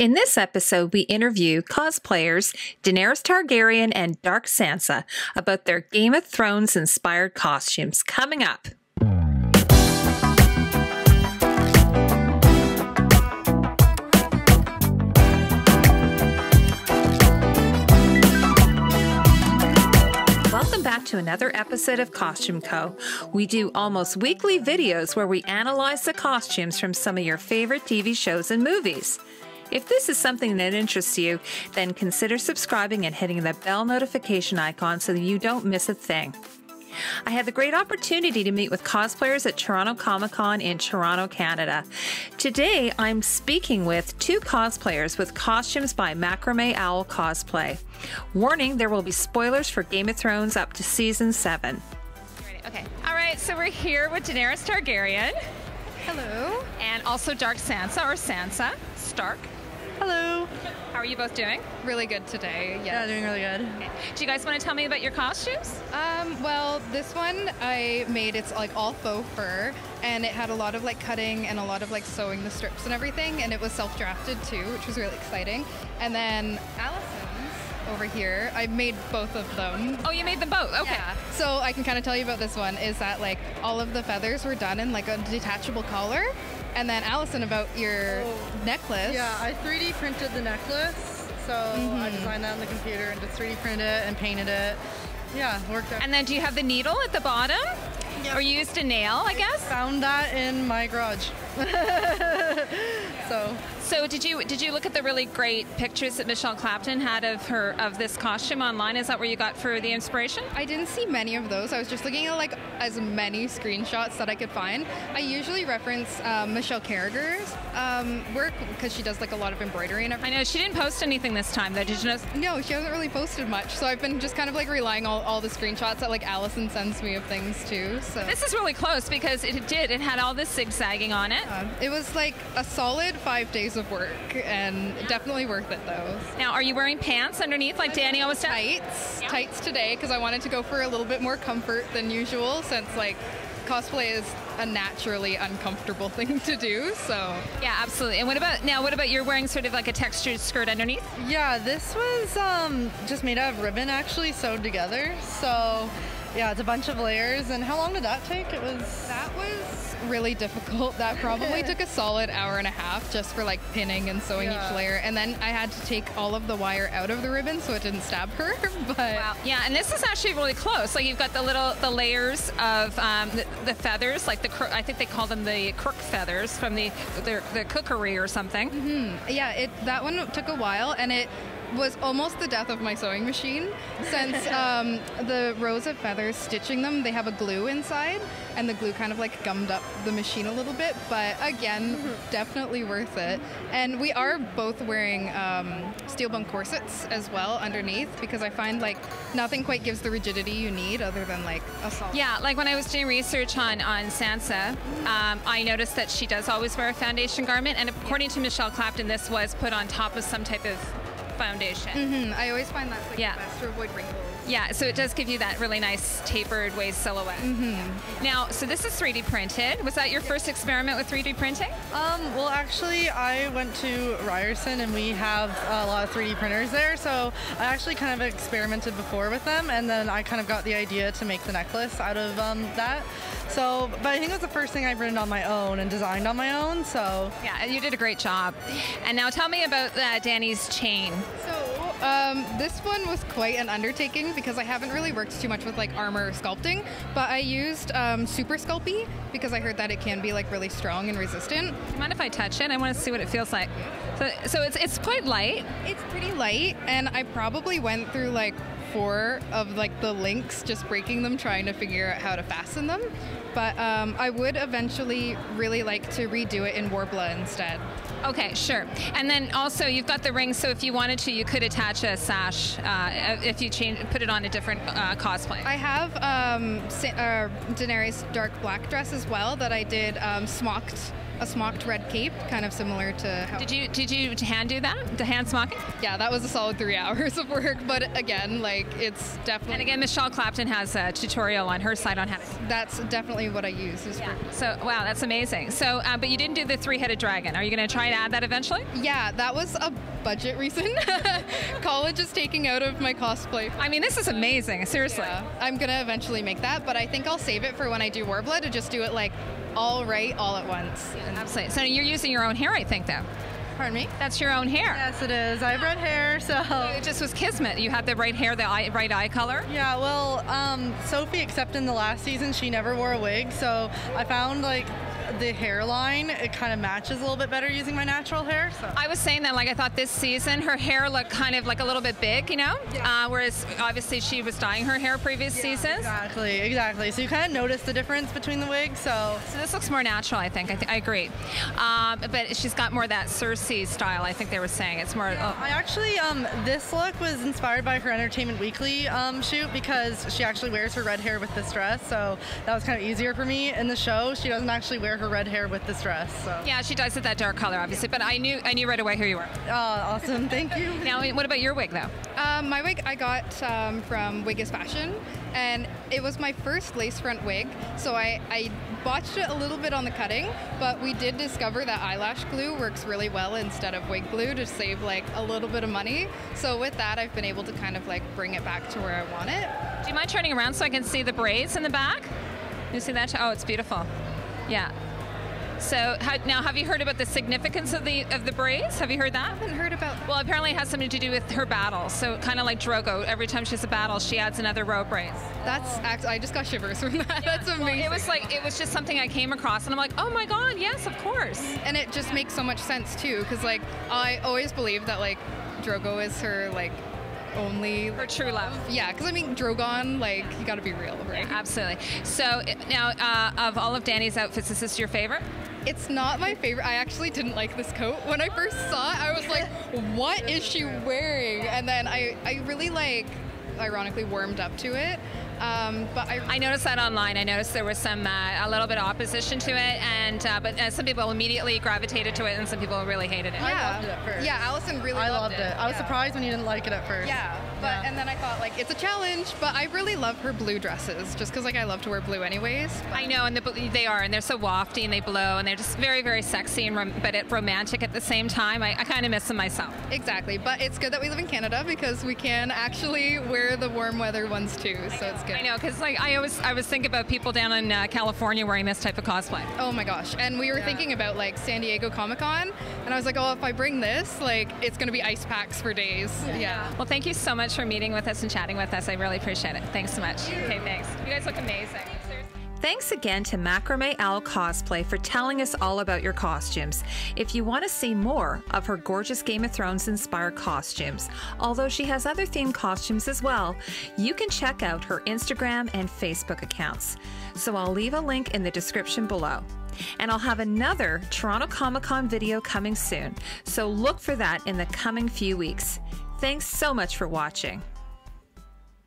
In this episode, we interview cosplayers Daenerys Targaryen and Dark Sansa about their Game of Thrones inspired costumes. Coming up. Welcome back to another episode of Costume Co. We do almost weekly videos where we analyze the costumes from some of your favorite TV shows and movies. If this is something that interests you, then consider subscribing and hitting the bell notification icon so that you don't miss a thing. I had the great opportunity to meet with cosplayers at Toronto Comicon in Toronto, Canada. Today, I'm speaking with two cosplayers with costumes by Macrame Owl Cosplay. Warning, there will be spoilers for Game of Thrones up to Season 7. Okay. All right, so we're here with Daenerys Targaryen. Hello. And also Dark Sansa, or Sansa Stark. Hello. How are you both doing? Really good today. Yeah, doing really good. Okay. Do you guys want to tell me about your costumes? Well, this one I made, it's like all faux fur, and it had a lot of like cutting and a lot of like sewing the strips and everything, and it was self-drafted too, which was really exciting. And then Allison's over here, I made both of them. Oh, you made them both? Okay. Yeah. So I can kind of tell you about this one, is that like all of the feathers were done in like a detachable collar. And then Allison, about your necklace. Yeah, I 3D printed the necklace, so I designed that on the computer and just 3D printed it and painted it. Yeah, worked out. And then do you have the needle at the bottom? Yep. Or you used a nail, I guess? Found that in my garage. So did you look at the really great pictures that Michelle Clapton had of this costume online? Is that where you got for the inspiration? I didn't see many of those. I was just looking at like as many screenshots that I could find. I usually reference Michelle Carragher's work because she does like a lot of embroidery and everything. I know she didn't post anything this time though. Did you know? No, she hasn't really posted much. So I've been just kind of like relying on all the screenshots that like Allison sends me of things too. So this is really close because it had all this zigzagging on it. It was like a solid 5 days of work, and definitely worth it though. Now, are you wearing pants underneath like Danny always does? Tights today because I wanted to go for a little bit more comfort than usual, since like cosplay is a naturally uncomfortable thing to do. So yeah, absolutely. And what about you're wearing sort of like a textured skirt underneath? Yeah, this was just made out of ribbon actually sewed together. So yeah, it's a bunch of layers. And how long did that take? That was really difficult. That probably took a solid hour and a half just for like pinning and sewing each layer, and then I had to take all of the wire out of the ribbon so it didn't stab her. But wow. Yeah, and this is actually really close. Like you've got the layers of the feathers, like I think they call them the crook feathers from the cookery or something. Yeah, that one took a while, and it was almost the death of my sewing machine, since the rows of feathers, stitching them, they have a glue inside, and the glue kind of like gummed up the machine a little bit, but again, definitely worth it. And we are both wearing steel bone corsets as well underneath, because I find like nothing quite gives the rigidity you need other than like a solid. Yeah, like when I was doing research on Sansa, I noticed that she does always wear a foundation garment, and according to Michelle Clapton, this was put on top of some type of foundation. I always find that's like the best to avoid wrinkles. Yeah, so it does give you that really nice tapered waist silhouette. Now, so this is 3D printed. Was that your first experiment with 3D printing? Well, actually, I went to Ryerson and we have a lot of 3D printers there, so I actually kind of experimented before with them, and then I kind of got the idea to make the necklace out of that. So, but I think it was the first thing I printed on my own and designed on my own, so. Yeah, you did a great job. And now tell me about Danny's chain. So, this one was quite an undertaking because I haven't really worked too much with like armor sculpting, but I used Super Sculpey because I heard that it can be like really strong and resistant. Do you mind if I touch it? I want to see what it feels like. So it's quite light. It's pretty light, and I probably went through like 4 of like the links, just breaking them, trying to figure out how to fasten them. But I would eventually really like to redo it in Warbler instead. Okay, sure. And then also you've got the ring, so if you wanted to, you could attach a sash if you put it on a different cosplay. I have Daenerys dark black dress as well that I did smocked a smocked red cape, kind of similar to how... Did you hand do that? The hand smocking? Yeah, that was a solid 3 hours of work, but again, like, it's definitely... And again, Michelle Clapton has a tutorial on her site on how to... That's definitely what I use. So, wow, that's amazing. So, but you didn't do the 3-headed dragon. Are you going to try to add that eventually? Yeah, that was a budget reason. College is taking out of my cosplay. I mean, this is amazing, seriously. Yeah, I'm going to eventually make that, but I think I'll save it for when I do Warblood to just do it, like, all right, all at once. Absolutely. So you're using your own hair, I think, though. Pardon me? That's your own hair. Yes, it is. I have red hair, so... It just was kismet. You had the right hair, the right eye color? Yeah, well, Sophie, except in the last season, she never wore a wig, so I found, like, the hairline, it kind of matches a little bit better using my natural hair. So I was saying that, like, I thought this season her hair looked kind of like a little bit big, you know? Yeah. Whereas obviously she was dyeing her hair previous seasons. Exactly. So you kind of notice the difference between the wigs. So this looks more natural, I think. I agree. But she's got more that Cersei style, I think they were saying. It's more... Yeah, I actually, this look was inspired by her Entertainment Weekly shoot because she actually wears her red hair with this dress. So that was kind of easier for me. In the show, she doesn't actually wear her red hair with this dress. So. Yeah, she dyes it that dark color, obviously, but I knew right away who you were. Oh, awesome. Thank you. Now, what about your wig, though? My wig I got from Wig is Fashion, and it was my first lace front wig, so I botched it a little bit on the cutting, but we did discover that eyelash glue works really well instead of wig glue to save, like, a little bit of money. So with that, I've been able to kind of, like, bring it back to where I want it. Do you mind turning around so I can see the braids in the back? You see that? Oh, it's beautiful. Yeah. So now, have you heard about the significance of the braids? Have you heard that? I haven't heard about. Well, apparently it has something to do with her battles. So kind of like Drogo, every time she has a battle, she adds another row of braids. I just got shivers from that. Yeah. That's amazing. Well, it was just something I came across, and I'm like, oh my god, yes, of course. And it just makes so much sense too, because, like, I always believed that, like, Drogo is her, like, only her true love. Yeah, because I mean, Drogon, like, you got to be real, right? Yeah, absolutely. So now, of all of Dany's outfits, is this your favorite? It's not my favorite. I actually didn't like this coat. When I first saw it, I was like, what is she wearing? And then I really, like, ironically warmed up to it. But I noticed that online. I noticed there was some a little bit of opposition to it, and but some people immediately gravitated to it, and some people really hated it. Yeah. I loved it at first. Yeah, Allison really loved it. I was surprised when you didn't like it at first. Yeah, but and then I thought, like, it's a challenge. But I really love her blue dresses, just because, like, I love to wear blue anyways. But. I know, and they are, and they're so wafty, and they blow, and they're just very, very sexy and but romantic at the same time. I kind of miss them myself. Exactly, but it's good that we live in Canada because we can actually wear the warm weather ones too. So it's good. I know, because, like, I was thinking about people down in California wearing this type of cosplay. Oh my gosh. And we were thinking about, like, San Diego Comicon, and I was like, oh, if I bring this, like, it's going to be ice packs for days. Yeah. Well, thank you so much for meeting with us and chatting with us. I really appreciate it. Thanks so much. Okay, thanks. You guys look amazing. Thanks again to Macrame Owl Cosplay for telling us all about your costumes. If you want to see more of her gorgeous Game of Thrones inspired costumes, although she has other themed costumes as well, you can check out her Instagram and Facebook accounts. So I'll leave a link in the description below. And I'll have another Toronto Comicon video coming soon, so look for that in the coming few weeks. Thanks so much for watching.